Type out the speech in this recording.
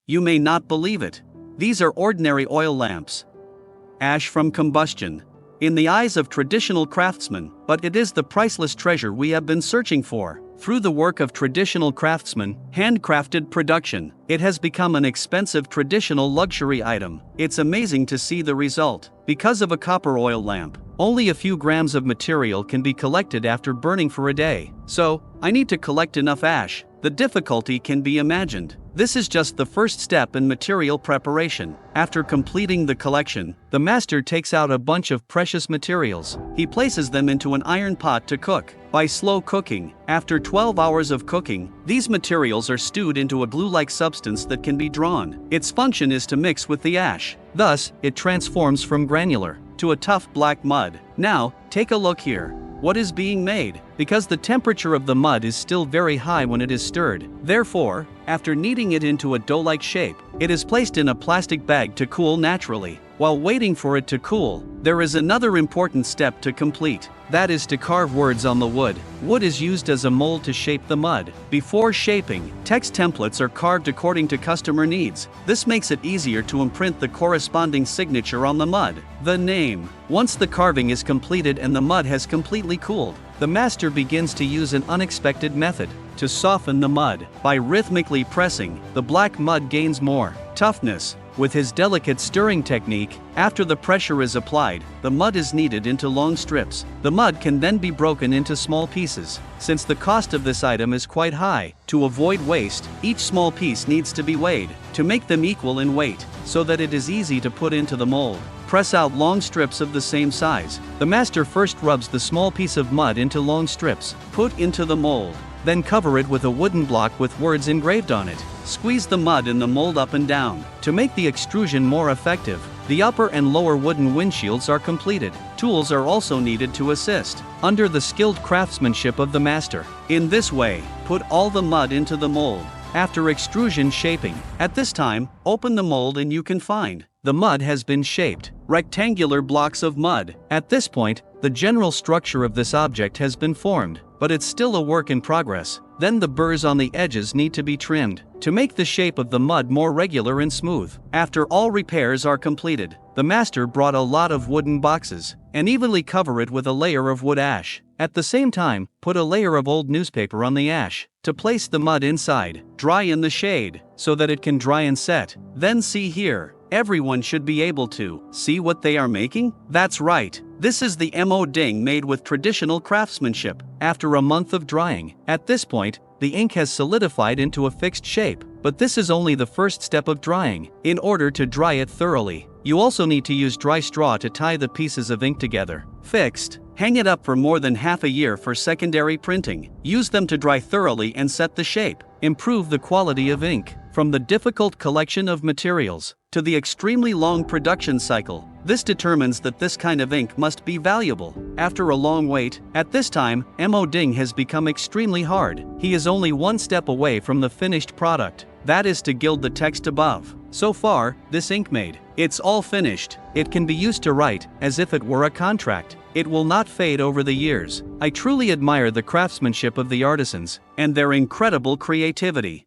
You may not believe it. These are ordinary oil lamps. Ash from combustion. In the eyes of traditional craftsmen, but it is the priceless treasure we have been searching for. Through the work of traditional craftsmen, handcrafted production, it has become an expensive traditional luxury item. It's amazing to see the result. Because of a copper oil lamp, only a few grams of material can be collected after burning for a day. So, I need to collect enough ash. The difficulty can be imagined. This is just the first step in material preparation. After completing the collection, the master takes out a bunch of precious materials. He places them into an iron pot to cook. By slow cooking, after 12 hours of cooking, these materials are stewed into a glue-like substance that can be drawn. Its function is to mix with the ash. Thus, it transforms from granular to a tough black mud. Now, take a look here. What is being made? Because the temperature of the mud is still very high when it is stirred. Therefore, after kneading it into a dough-like shape, it is placed in a plastic bag to cool naturally. While waiting for it to cool, there is another important step to complete. That is to carve words on the wood. Wood is used as a mold to shape the mud. Before shaping, text templates are carved according to customer needs. This makes it easier to imprint the corresponding signature on the mud, the name. Once the carving is completed and the mud has completely cooled, the master begins to use an unexpected method to soften the mud. By rhythmically pressing, the black mud gains more toughness. With his delicate stirring technique, after the pressure is applied, the mud is kneaded into long strips. The mud can then be broken into small pieces. Since the cost of this item is quite high, to avoid waste, each small piece needs to be weighed to make them equal in weight, so that it is easy to put into the mold. Press out long strips of the same size. The master first rubs the small piece of mud into long strips, put into the mold. Then cover it with a wooden block with words engraved on it. Squeeze the mud in the mold up and down. To make the extrusion more effective, the upper and lower wooden windshields are completed. Tools are also needed to assist, under the skilled craftsmanship of the master. In this way, put all the mud into the mold. After extrusion shaping, at this time, open the mold and you can find the mud has been shaped. Rectangular blocks of mud. At this point, the general structure of this object has been formed, but it's still a work in progress. Then the burrs on the edges need to be trimmed to make the shape of the mud more regular and smooth. After all repairs are completed, the master brought a lot of wooden boxes and evenly cover it with a layer of wood ash. At the same time, put a layer of old newspaper on the ash to place the mud inside. Dry in the shade so that it can dry and set. Then see here. Everyone should be able to see what they are making? That's right. This is the mo-ding made with traditional craftsmanship. After a month of drying, at this point, the ink has solidified into a fixed shape. But this is only the first step of drying. In order to dry it thoroughly, you also need to use dry straw to tie the pieces of ink together. Fixed. Hang it up for more than half a year for secondary printing. Use them to dry thoroughly and set the shape. Improve the quality of ink. From the difficult collection of materials to the extremely long production cycle, this determines that this kind of ink must be valuable. After a long wait, at this time, mo-ding has become extremely hard. He is only one step away from the finished product. That is to gild the text above. So far, this ink made. It's all finished. It can be used to write, as if it were a contract. It will not fade over the years. I truly admire the craftsmanship of the artisans and their incredible creativity.